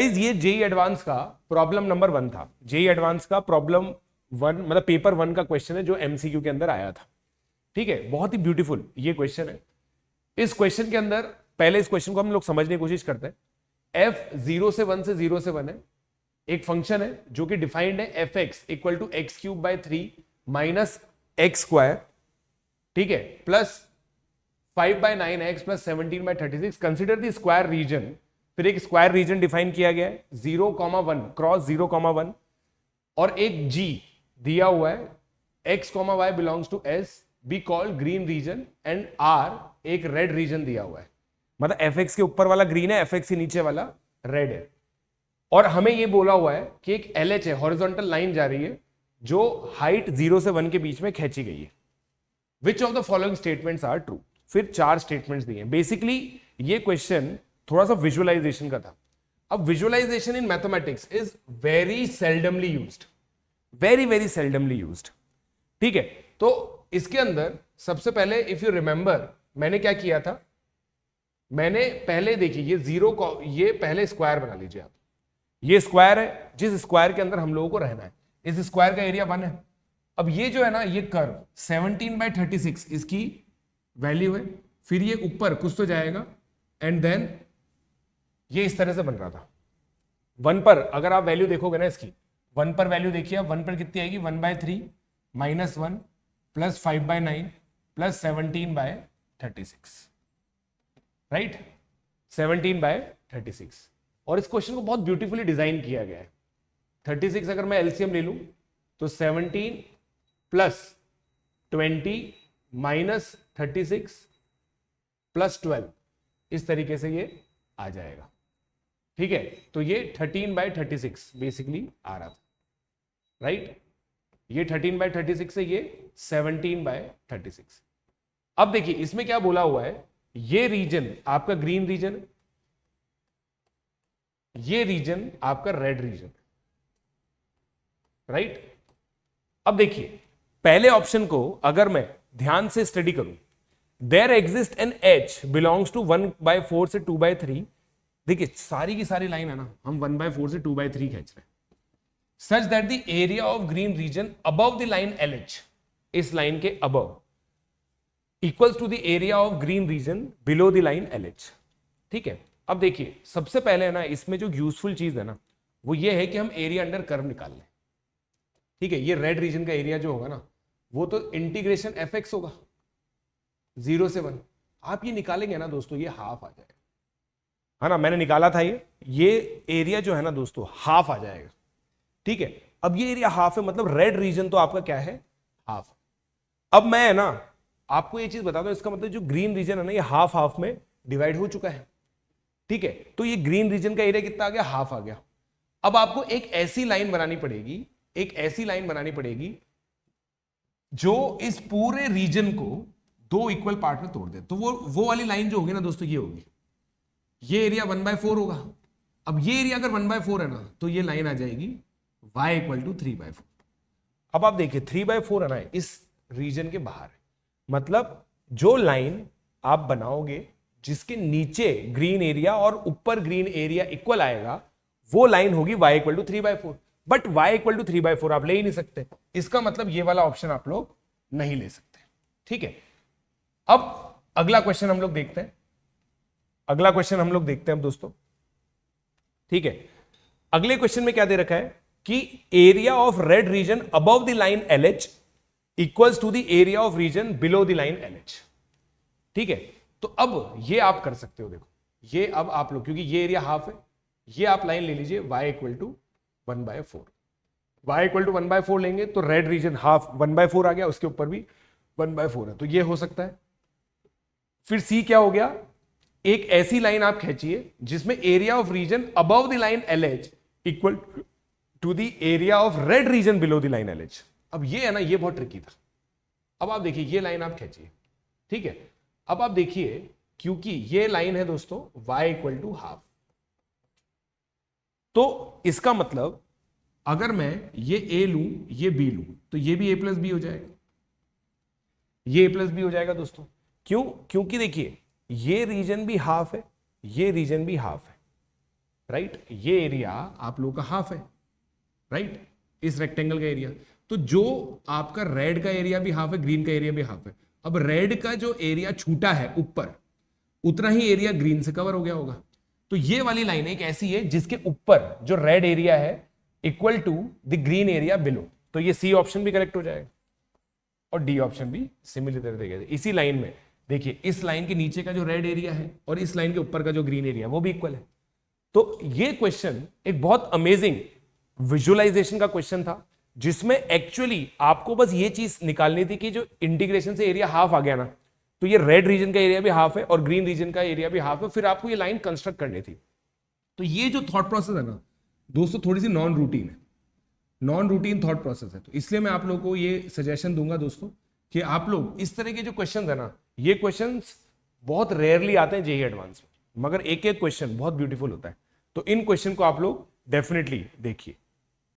ये JEE advance का problem number 1 था। जेई एडवांस का प्रॉब्लम 1 मतलब पेपर 1 का क्वेश्चन है जो एमसीक्यू के अंदर आया था। ठीक है, बहुत ही ब्यूटीफुल ये क्वेश्चन है। इस क्वेश्चन के अंदर पहले इस क्वेश्चन को हम लोग समझने की कोशिश करते हैं। एफ 0 से 1 से 0 से 1 है, एक फंक्शन है जो कि डिफाइंड है f x equal to x cube by 3 minus x square, ठीक है, plus 5/9x plus 17/36। Consider the square region. फिर एक स्क्वायर रीजन डिफाइन किया गया है 0,1 क्रॉस 0,1 और एक g दिया हुआ है x, y belongs to s, be called green region and r एक रेड रीजन दिया हुआ है। मतलब fx के ऊपर वाला ग्रीन है, fx के नीचे वाला रेड है। और हमें यह बोला हुआ है कि एक LH है, हॉरिजॉन्टल लाइन जा रही है जो हाइट 0 से 1 के बीच में खींची गई है। Which of the following statements are true. फिर 4 स्टेटमेंट्स दिए। बेसिकली ये क्वेश्चन थोड़ा सा विजुअलाइजेशन का था। अब visualization in mathematics is very seldomly used, very seldomly used. ठीक है, तो इसके अंदर सबसे पहले इफ यू रिमेंबर मैंने क्या किया था, मैंने पहले देखिए ये 0 को, ये पहले स्क्वायर बना लीजिए आप। ये स्क्वायर है जिस स्क्वायर के अंदर हम लोगों को रहना है। इस स्क्वायर का एरिया 1 है। अब ये जो है ना, ये कर्व 17/36 इसकी वैल्यू है। फिर ये ऊपर कुछ तो जाएगा एंड देन ये इस तरह से बन रहा था। 1 पर अगर आप वैल्यू देखोगे ना इसकी, 1 पर वैल्यू देखिए, 1 पर कितनी आएगी, 1/3 माइनस 1 प्लस 5/9 प्लस 17/36, राइट, 17/36। और इस क्वेश्चन को बहुत ब्यूटीफुली डिजाइन किया गया है। 36 अगर मैं एलसीएम ले लूं तो 17 प्लस 20 माइनस 36 प्लस 12, इस तरीके से ये आ जाएगा। ठीक है, तो ये 13/36 बेसिकली आ रहा था, राइट। ये 13/36 से ये 17/36। अब देखिए इसमें क्या बोला हुआ है, ये रीजन आपका ग्रीन रीजन, ये रीजन आपका रेड रीजन, राइट। अब देखिए पहले ऑप्शन को अगर मैं ध्यान से स्टडी करूं, there exist an h belongs to 1/4 से 2/3। देखिए सारी की सारी लाइन है ना, हम 1/4 से 2/3 खींच रहे हैं, such that the area of green region above the line LH, इस लाइन के above, equals to the area of green region below the line LH। ठीक है, अब देखिए सबसे पहले है ना, इसमें जो यूजफुल चीज है ना वो ये है कि हम एरिया अंडर कर्व निकाल लें। ठीक है, ये रेड रीजन का एरिया जो होगा ना वो तो इंटीग्रेशन fx होगा 0 से 1। आप ये निकालेंगे ना दोस्तों, ये हाफ आ जाएगा, है ना, मैंने निकाला था ये एरिया जो है ना दोस्तों हाफ आ जाएगा। ठीक है, अब ये एरिया हाफ है, मतलब रेड रीजन तो आपका क्या है, हाफ। अब मैं है ना आपको ये चीज बता दूं, इसका मतलब जो ग्रीन रीजन है ना ये हाफ हाफ में डिवाइड हो चुका है। ठीक है, तो ये ग्रीन रीजन का एरिया कितना आ गया, हाफ आ गया। अब आपको एक ऐसी लाइन बनानी पड़ेगी, एक ऐसी लाइन बनानी पड़ेगी जो इस पूरे रीजन को 2 इक्वल पार्ट में तोड़ दे। तो वो वाली लाइन जो होगी ना दोस्तों, ये होगी, ये एरिया 1/4 होगा। अब ये एरिया अगर 1/4 है ना तो ये लाइन आ जाएगी y इक्वल टू 3/4। अब आप देखिए 3/4 है ना इस रीजन के बाहर है, मतलब जो लाइन आप बनाओगे जिसके नीचे ग्रीन एरिया और ऊपर ग्रीन एरिया इक्वल आएगा, वो लाइन होगी y equal to 3/4। But y equal to 3/4 आप ले ही नहीं सकते, इसका मतलब ये वाला ऑप्शन आप लोग नहीं ले सकते। ठीक है, अब अगला क्वेश्चन हम लोग देखते हैं, अगला क्वेश्चन हम लोग देखते हैं दोस्तों। ठीक है, अगले क्वेश्चन में क्या दे रखा है कि area of red region above the line LH equals to the area of region below the line LH। ठीक है, तो अब ये आप कर सकते हो, देखो ये अब आप लोग, क्योंकि ये एरिया हाफ है, ये आप लाइन ले लीजिए y equal to 1/4। y equal to 1/4 लेंगे तो रेड रीजन हाफ 1/4 आ गया, उसके ऊपर भी 1/4 है, तो ये हो सकता है। फिर C क्या हो गया, एक ऐसी लाइन आप खींचिए जिसमें area of region above the line LH equal to the area of red region below the line LH। अब ये है ना, ये बहुत ट्रिकी था। अब आप देखिए ये लाइन आप खींचिए, ठीक है, अब आप देखिए क्योंकि ये लाइन है दोस्तों y इक्वल टू हाफ, तो इसका मतलब अगर मैं ये a लूं ये b लूं तो ये भी a प्लस बी हो जाएगा, ये a प्लस बी हो जाएगा दोस्तों। क्यों, क्योंकि देखिए ये रीजन भी हाफ है, ये रीजन भी हाफ है, राइट, ये एरिया आप लोगों का हाफ है, राइट, इस रेक्टेंगल का एरिया। तो जो आपका रेड का एरिया भी हाफ है, ग्रीन का एरिया भी हाफ है। अब रेड का जो एरिया छूटा है ऊपर, उतना ही एरिया ग्रीन से कवर हो गया होगा। तो ये वाली लाइन एक ऐसी है जिसके ऊपर जो रेड एरिया है equal to the green area below. तो ये सी ऑप्शन भी करेक्ट हो जाएगा और डी ऑप्शन भी सिमिलर देगा। इसी लाइन में देखिए, इस लाइन के नीचे का जो रेड एरिया है और इस लाइन के ऊपर का जो ग्रीन एरिया है वो भी इक्वल है। तो ये क्वेश्चन एक बहुत अमेजिंग विजुअलाइजेशन का क्वेश्चन था, जिसमें एक्चुअली आपको बस ये चीज निकालनी थी कि जो इंटीग्रेशन से एरिया हाफ आ गया ना, तो ये रेड रीजन का एरिया भी हाफ है और ग्रीन रीजन का एरिया भी हाफ है, फिर आपको ये लाइन कंस्ट्रक्ट करनी थी। तो ये जो थॉट प्रोसेस है ना दोस्तों, थोड़ी सी नॉन रूटीन है, नॉन रूटीन थॉट प्रोसेस है। तो इसलिए मैं आप लोगों को ये सजेशन दूंगा दोस्तों कि आप लोग इस तरह के जो क्वेश्चन है ना, ये क्वेश्चंस बहुत रेयरली आते हैं जेईई एडवांस में, मगर एक एक क्वेश्चन बहुत ब्यूटीफुल होता है। तो इन क्वेश्चन को आप लोग डेफिनेटली देखिए।